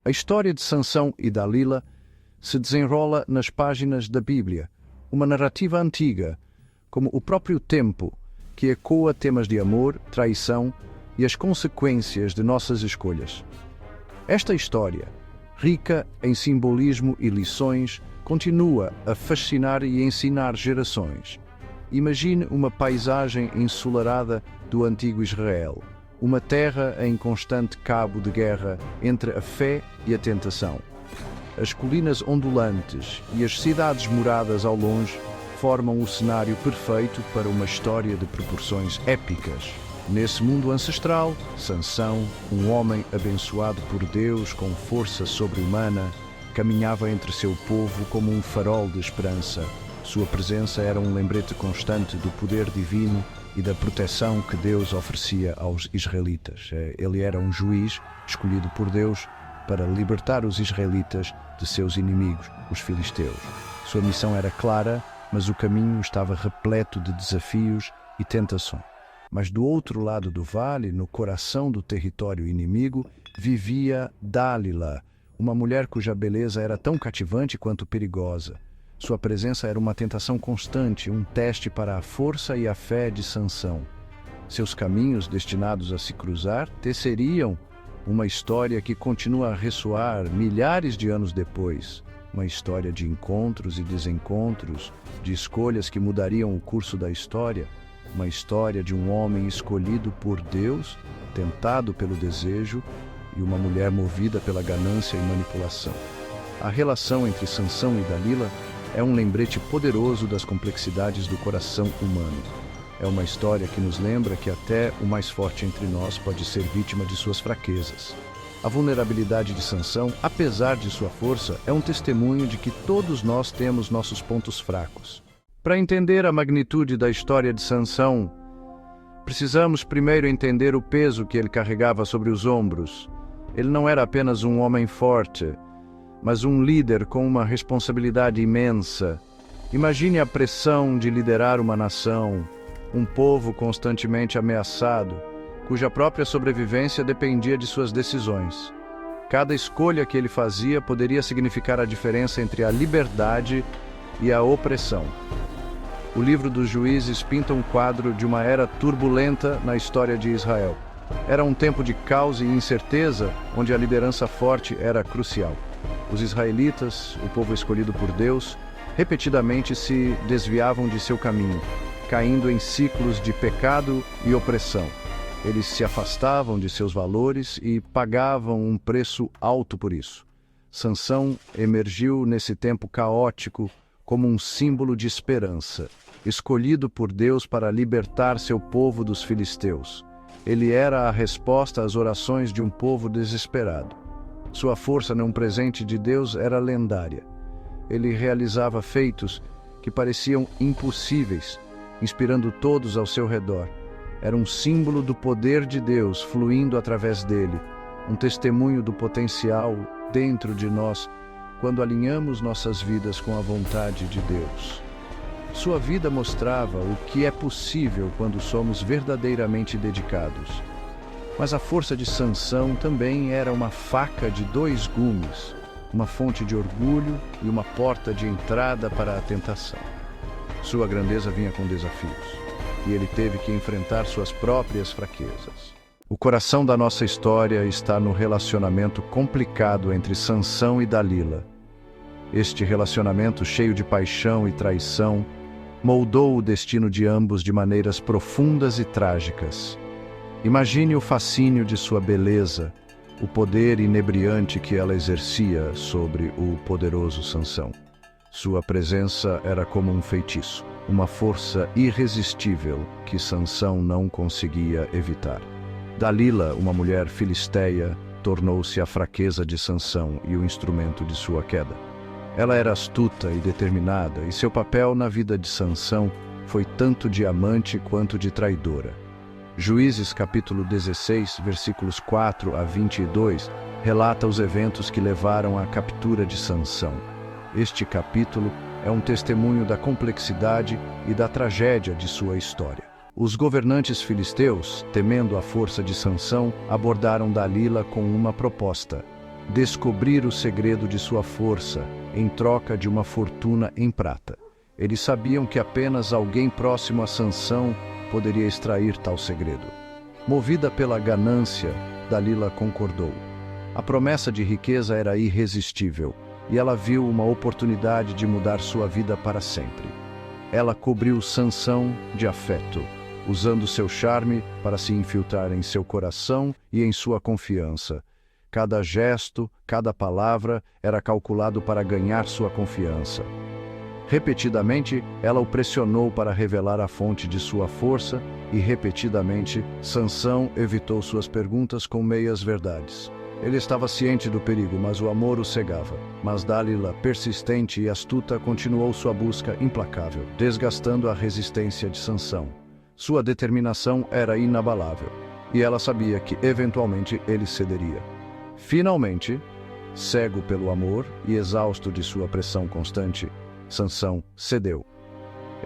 A história de Sansão e Dalila se desenrola nas páginas da Bíblia, uma narrativa antiga, como o próprio tempo, que ecoa temas de amor, traição e as consequências de nossas escolhas. Esta história, rica em simbolismo e lições, continua a fascinar e ensinar gerações. Imagine uma paisagem ensolarada do antigo Israel, uma terra em constante cabo de guerra entre a fé e a tentação. As colinas ondulantes e as cidades moradas ao longe formam o cenário perfeito para uma história de proporções épicas. Nesse mundo ancestral, Sansão, um homem abençoado por Deus com força sobre-humana, caminhava entre seu povo como um farol de esperança. Sua presença era um lembrete constante do poder divino e da proteção que Deus oferecia aos israelitas. Ele era um juiz escolhido por Deus para libertar os israelitas de seus inimigos, os filisteus. Sua missão era clara, mas o caminho estava repleto de desafios e tentações. Mas do outro lado do vale, no coração do território inimigo, vivia Dalila, uma mulher cuja beleza era tão cativante quanto perigosa. Sua presença era uma tentação constante, um teste para a força e a fé de Sansão. Seus caminhos, destinados a se cruzar, teceriam uma história que continua a ressoar milhares de anos depois. Uma história de encontros e desencontros, de escolhas que mudariam o curso da história. Uma história de um homem escolhido por Deus, tentado pelo desejo, e uma mulher movida pela ganância e manipulação. A relação entre Sansão e Dalila é um lembrete poderoso das complexidades do coração humano. É uma história que nos lembra que até o mais forte entre nós pode ser vítima de suas fraquezas. A vulnerabilidade de Sansão, apesar de sua força, é um testemunho de que todos nós temos nossos pontos fracos. Para entender a magnitude da história de Sansão, precisamos primeiro entender o peso que ele carregava sobre os ombros. Ele não era apenas um homem forte, mas um líder com uma responsabilidade imensa. Imagine a pressão de liderar uma nação, um povo constantemente ameaçado, cuja própria sobrevivência dependia de suas decisões. Cada escolha que ele fazia poderia significar a diferença entre a liberdade e a opressão. O livro dos Juízes pinta um quadro de uma era turbulenta na história de Israel. Era um tempo de caos e incerteza, onde a liderança forte era crucial. Os israelitas, o povo escolhido por Deus, repetidamente se desviavam de seu caminho, caindo em ciclos de pecado e opressão. Eles se afastavam de seus valores e pagavam um preço alto por isso. Sansão emergiu nesse tempo caótico como um símbolo de esperança, escolhido por Deus para libertar seu povo dos filisteus. Ele era a resposta às orações de um povo desesperado. Sua força num presente de Deus era lendária. Ele realizava feitos que pareciam impossíveis, inspirando todos ao seu redor. Era um símbolo do poder de Deus fluindo através dele, um testemunho do potencial dentro de nós quando alinhamos nossas vidas com a vontade de Deus. Sua vida mostrava o que é possível quando somos verdadeiramente dedicados. Mas a força de Sansão também era uma faca de dois gumes, uma fonte de orgulho e uma porta de entrada para a tentação. Sua grandeza vinha com desafios, e ele teve que enfrentar suas próprias fraquezas. O coração da nossa história está no relacionamento complicado entre Sansão e Dalila. Este relacionamento, cheio de paixão e traição, moldou o destino de ambos de maneiras profundas e trágicas. Imagine o fascínio de sua beleza, o poder inebriante que ela exercia sobre o poderoso Sansão. Sua presença era como um feitiço, uma força irresistível que Sansão não conseguia evitar. Dalila, uma mulher filisteia, tornou-se a fraqueza de Sansão e o instrumento de sua queda. Ela era astuta e determinada, e seu papel na vida de Sansão foi tanto de amante quanto de traidora. Juízes capítulo 16, versículos 4 a 22, relata os eventos que levaram à captura de Sansão. Este capítulo é um testemunho da complexidade e da tragédia de sua história. Os governantes filisteus, temendo a força de Sansão, abordaram Dalila com uma proposta. descobrir o segredo de sua força em troca de uma fortuna em prata. Eles sabiam que apenas alguém próximo a Sansão poderia extrair tal segredo. Movida pela ganância, Dalila concordou. A promessa de riqueza era irresistível, e ela viu uma oportunidade de mudar sua vida para sempre. Ela cobriu Sansão de afeto, usando seu charme para se infiltrar em seu coração e em sua confiança. Cada gesto, cada palavra era calculado para ganhar sua confiança. Repetidamente, ela o pressionou para revelar a fonte de sua força e, repetidamente, Sansão evitou suas perguntas com meias-verdades. Ele estava ciente do perigo, mas o amor o cegava. Mas Dalila, persistente e astuta, continuou sua busca implacável, desgastando a resistência de Sansão. Sua determinação era inabalável, e ela sabia que, eventualmente, ele cederia. Finalmente, cego pelo amor e exausto de sua pressão constante, Sansão cedeu.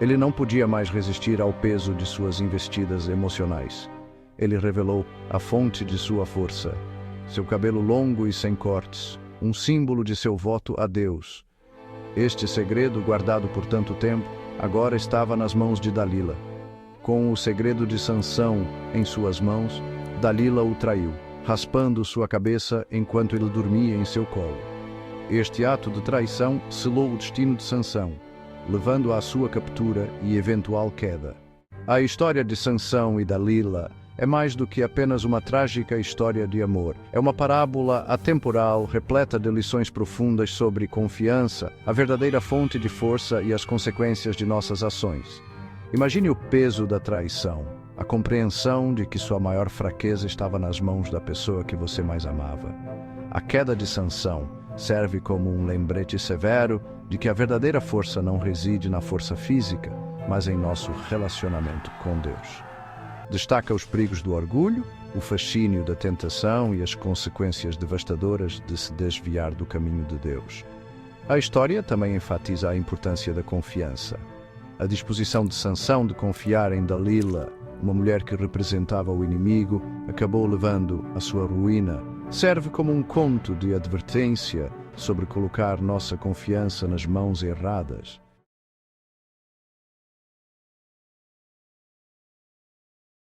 Ele não podia mais resistir ao peso de suas investidas emocionais. Ele revelou a fonte de sua força, seu cabelo longo e sem cortes, um símbolo de seu voto a Deus. Este segredo, guardado por tanto tempo, agora estava nas mãos de Dalila. Com o segredo de Sansão em suas mãos, Dalila o traiu, raspando sua cabeça enquanto ele dormia em seu colo. Este ato de traição selou o destino de Sansão, levando-o à sua captura e eventual queda. A história de Sansão e Dalila é mais do que apenas uma trágica história de amor. É uma parábola atemporal, repleta de lições profundas sobre confiança, a verdadeira fonte de força e as consequências de nossas ações. Imagine o peso da traição, a compreensão de que sua maior fraqueza estava nas mãos da pessoa que você mais amava. A queda de Sansão serve como um lembrete severo de que a verdadeira força não reside na força física, mas em nosso relacionamento com Deus. Destaca os perigos do orgulho, o fascínio da tentação e as consequências devastadoras de se desviar do caminho de Deus. A história também enfatiza a importância da confiança. A disposição de Sansão de confiar em Dalila, uma mulher que representava o inimigo, acabou levando à sua ruína. Serve como um conto de advertência sobre colocar nossa confiança nas mãos erradas.